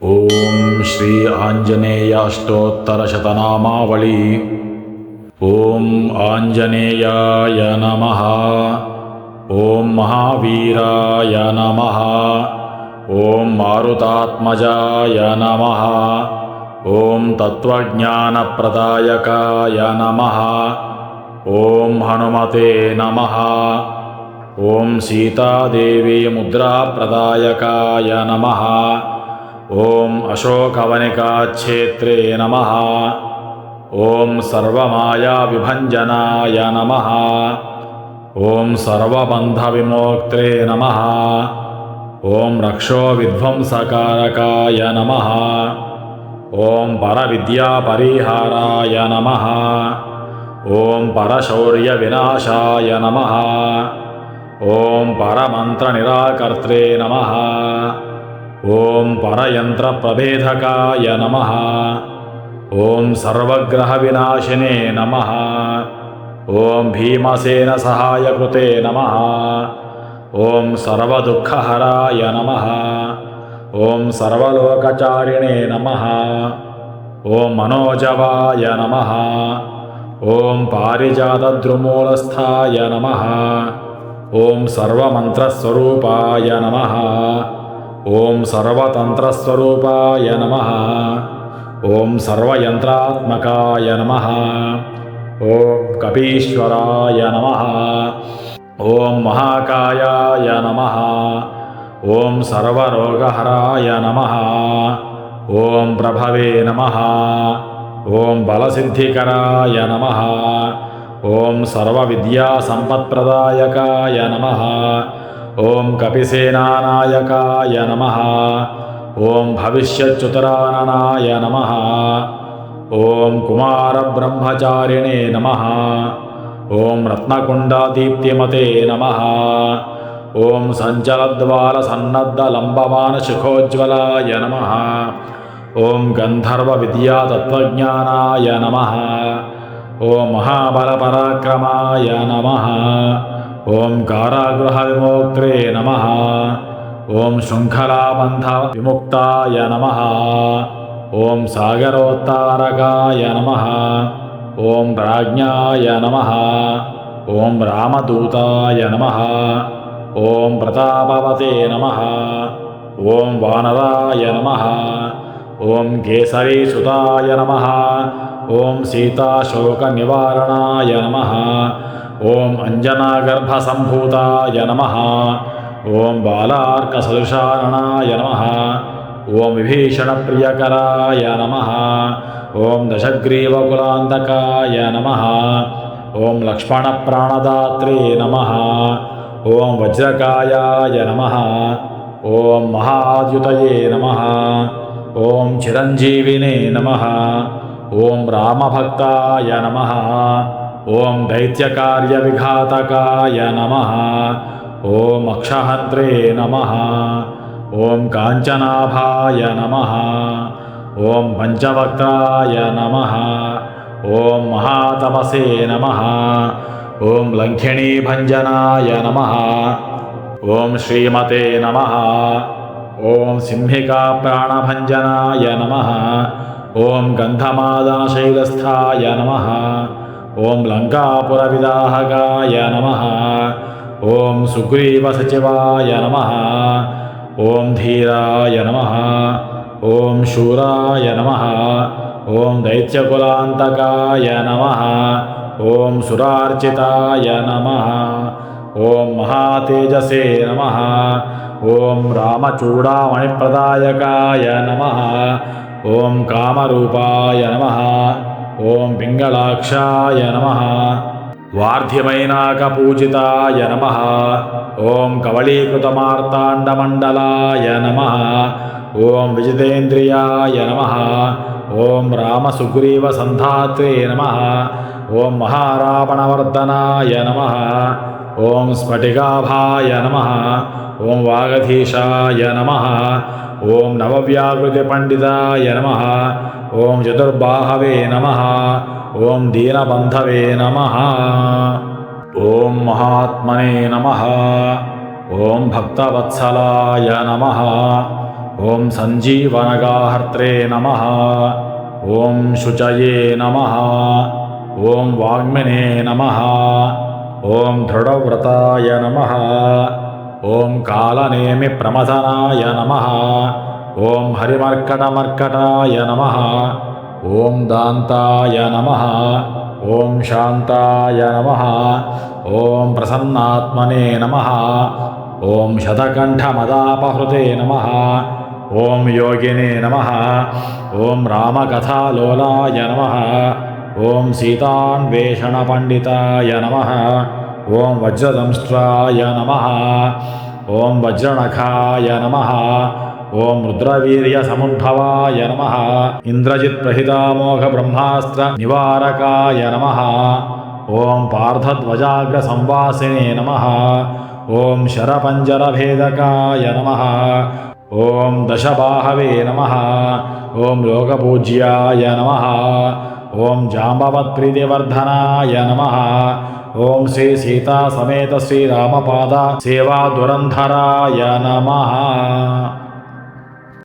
ಓಂ ಶ್ರೀ ಆಂಜನೇಯ ಅಷ್ಟೋತ್ತರಶತನಾಮಾವಳಿ. ಓಂ ಆಂಜನೇಯಾಯ ನಮಃ. ಓಂ ಮಹಾವೀರಾಯ ನಮಃ. ಓಂ ಮಾರುತಾತ್ಮಜಾಯ ನಮಃ. ಓಂ ತತ್ವಜ್ಞಾನಪ್ರದಾಯಕಾಯ ನಮಃ. ಓಂ ಹನುಮತೆ ನಮಃ. ಓಂ ಸೀತಾದೇವಿ ಮುದ್ರಾಪ್ರದಾಯಕಾಯ ನಮಃ. ಓಂ ಅಶೋಕವನಿಕಾಕ್ಷೇತ್ರೇ ನಮಃ. ಓಂ ಸರ್ವಮಾಯಾವಿಭಂಜನಾಯ ನಮಃ. ಓಂ ಸರ್ವಬಂಧವಿಮೋಕ್ತ್ರೇ ನಮಃ. ಓಂ ರಕ್ಷೋವಿಧ್ವಂಸಕಾರಕಾಯ ನಮಃ. ಓಂ ಪರವಿದ್ಯಾಪರಿಹಾರಾಯ ನಮಃ. ಓಂ ಪರಶೌರ್ಯವಿನಾಶಾಯ ನಮಃ. ಓಂ ಪರಮಂತ್ರನಿರಾಕರ್ತ್ರೇ ನಮಃ. ಓಂ ಪರಯಂತ್ರಪ್ರಭೇದಕಾಯ ನಮಃ. ಓಂ ಸರ್ವಗ್ರಹವಿನಾಶಿನೇ ನಮಃ. ಓಂ ಭೀಮಸೇನಸಹಾಯಕೃತೆ ನಮಃ. ಓಂ ಸರ್ವದುಃಖಹರಾಯ ನಮಃ. ಓಂ ಸರ್ವಲೋಕಚಾರಿಣೇ ನಮಃ. ಓಂ ಮನೋಜವಾಯ ನಮಃ. ಓಂ ಪಾರಿಜಾತದ್ರುಮೂಲಸ್ಥಾಯ ನಮಃ. ಓಂ ಸರ್ವಮಂತ್ರಸ್ವರೂಪಾಯ ನಮಃ. ಓಂ ಸರ್ವತಂತ್ರಸ್ವರೂಪಾಯ ನಮಃ. ಓಂ ಸರ್ವಯಂತ್ರಾತ್ಮಕಾಯ ನಮಃ. ಓಂ ಕಪೀಶ್ವರಾಯ ನಮಃ. ಓಂ ಮಹಾಕಾಯಾಯ ನಮಃ. ಓಂ ಸರ್ವರೋಗಹರಾಯ ನಮಃ. ಓಂ ಪ್ರಭವೇ ನಮಃ. ಓಂ ಬಲಸಿದ್ಧಿಕರಾಯ ನಮಃ. ಓಂ ಸರ್ವವಿದ್ಯಾಸಂಪತ್ಪ್ರದಾಯಕಾಯ ನಮಃ. ಓಂ ಕಪಿಸೇನಾನಾಯಕಾಯ ನಮಃ. ಓಂ ಭವಿಷ್ಯಚ್ಯುತರಾನನಾಯ ನಮಃ. ಓಂ ಕುಮಾರಬ್ರಹ್ಮಚಾರಿಣೇ ನಮಃ. ಓಂ ರತ್ನಕುಂಡದೀಪ್ತಿಮತೆ ನಮಃ. ಓಂ ಸಂಚಲದ್ವಾಲಸನ್ನದ್ಧಲಂಬಮಾನಶಿಖೋಜ್ವಲಾಯ ನಮಃ. ಓಂ ಗಂಧರ್ವವಿದ್ಯಾತತ್ವಜ್ಞಾನಾಯ ನಮಃ. ಓಂ ಮಹಾಬಲಪರಾಕ್ರಮಾಯ ನಮಃ. ಓಂ ಕಾರಾಗೃಹವಿಮೋಕ್ತ್ರೇ ನಮಃ. ಓಂ ಶೃಂಖಲಾಬಂಧ ವಿಮುಕ್ತಾಯ ನಮಃ. ಓಂ ಸಾಗರೋತ್ತಾರಕಾಯ ನಮಃ. ಓಂ ಪ್ರಾಜ್ಞಾಯ ನಮಃ. ಓಂ ರಾಮದೂತಾಯ ನಮಃ. ಓಂ ಪ್ರತಾಪವತೆ ನಮಃ. ಓಂ ವಾನರಾಯ ನಮಃ. ಓಂ ಕೇಸರೀಸುತಾಯ ನಮಃ. ಓಂ ಸೀತಾಶೋಕನಿವಾರಣಾಯ ನಮಃ. ಓಂ ಅಂಜನಾಗರ್ಭಸಂಭೂತಾಯ ನಮಃ. ಓಂ ಬಾಲಾರ್ಕಸದೃಶಾರಣಾಯ ನಮಃ. ಓಂ ವಿಭೀಷಣಪ್ರಿಯಕರಾಯ ನಮಃ. ಓಂ ದಶಗ್ರೀವಕುಲಾಂತಕಾಯ ನಮಃ. ಓಂ ಲಕ್ಷ್ಮಣಪ್ರಾಣದಾತ್ರೇ ನಮಃ. ಓಂ ವಜ್ರಕಾಯಾಯ ನಮಃ. ಓಂ ಮಹಾದ್ಯುತಯೇ ನಮಃ. ಓಂ ಚಿರಂಜೀವಿನೇ ನಮಃ. ಓಂ ರಾಮಭಕ್ತಾಯ ನಮಃ. ಓಂ ದೈತ್ಯಕಾರ್ಯವಿಘಾತಕಾಯ ನಮಃ. ಓಂ ಅಕ್ಷಹಂತ್ರೇ ನಮಃ. ಓಂ ಕಾಂಚನಾಭಾಯ ನಮಃ. ಓಂ ಪಂಚವಕ್ತ್ರಾಯ ನಮಃ. ಓಂ ಮಹಾತಪಸೇ ನಮಃ. ಓಂ ಲಂಘಿಣೀಭಂಜನಾಯ ನಮಃ. ಓಂ ಶ್ರೀಮತೆ ನಮಃ. ಓಂ ಸಿಂಹಿಕಾಪ್ರಾಣಭಂಜನಾಯ ನಮಃ. ಓಂ ಗಂಧಮಾದನಶೈಲಸ್ಥಾಯ ನಮಃ. ಓಂ ಲಂಕಾಪುರವಿದಾಹಕಾಯ ನಮಃ. ಓಂ ಸುಗ್ರೀವಸಚಿವಾಯ ನಮಃ. ಓಂ ಧೀರಾಯ ನಮಃ. ಓಂ ಶೂರಾಯ ನಮಃ. ಓಂ ದೈತ್ಯಕುಲಾಂತಕಾಯ ನಮಃ. ಓಂ ಸುರಾರ್ಚಿತಾಯ ನಮಃ. ಓಂ ಮಹಾತೇಜಸೇ ನಮಃ. ಓಂ ರಾಮಚೂಡಾಮಣಿಪ್ರದಾಯಕಾಯ ನಮಃ. ಓಂ ಕಾಮರೂಪಾಯ ನಮಃ. ಓಂ ಪಿಂಗಳಾಕ್ಷಾಯ ನಮಃ. ವಾರ್ಧಿಮೈನಾಕಪೂಜಿತಾಯ ನಮಃ. ಓಂ ಕವಳೀಕೃತಮಾರ್ತಾಂಡಮಂಡಲಾಯ ನಮಃ. ಓಂ ವಿಜಿತೇಂದ್ರಿಯಾಯ ನಮಃ. ಓಂ ರಾಮಸುಗ್ರೀವಸಂಧಾತ್ವೇ ನಮಃ. ಓಂ ಮಹಾರಾವಣವರ್ಧನಾಯ ನಮಃ. ಓಂ ಸ್ಫಟಿಕಾಭಾಯ ನಮಃ. ಓಂ ವಾಗಧೀಶಾಯ ನಮಃ. ಓಂ ನವವ್ಯಾಕೃತಿಪಂಡಿತಾಯ ನಮಃ. ಓಂ ಚತುರ್ಬಾಹವೇ ನಮಃ. ಓಂ ದೀನಬಂಧವೇ ನಮಃ. ಓಂ ಮಹಾತ್ಮನೇ ನಮಃ. ಓಂ ಭಕ್ತವತ್ಸಲಾಯ ನಮಃ. ॐ सञ्जीवनगाहर्त्रे नमः ॐ शुचये नमः ॐ वाग्मिने नमः ॐ दृढव्रताय नमः ॐ कालनेमिप्रमथनाय नमः ॐ हरिमर्कटमर्कटाय नमः ॐ दान्ताय नमः ॐ शान्ताय नमः ॐ प्रसन्नात्मने नमः ॐ शतकण्ठमदापहृते नमः ॐ योगिने नमः ॐ रामकथालोलाय नमः ॐ सीतान्वेषणपण्डिताय नमः ॐ वज्रदंष्ट्राय नमः ॐ वज्रनखाय नमः ॐ रुद्रवीर्यसमुद्भवाय नमः इन्द्रजित्प्रहितामोघब्रह्मास्त्रनिवारकाय नमः ॐ पार्थध्वजाग्रसंवासिने नमः ॐ शरपञ्जरभेदकाय नमः ॐ दशबाहवे नमः ॐ लोकपूज्याय नमः ॐ जाम्बवत्प्रीतिवर्धनाय नमः ॐ श्री सीता समेत श्रीरामपाद सेवादुरन्धराय नमः।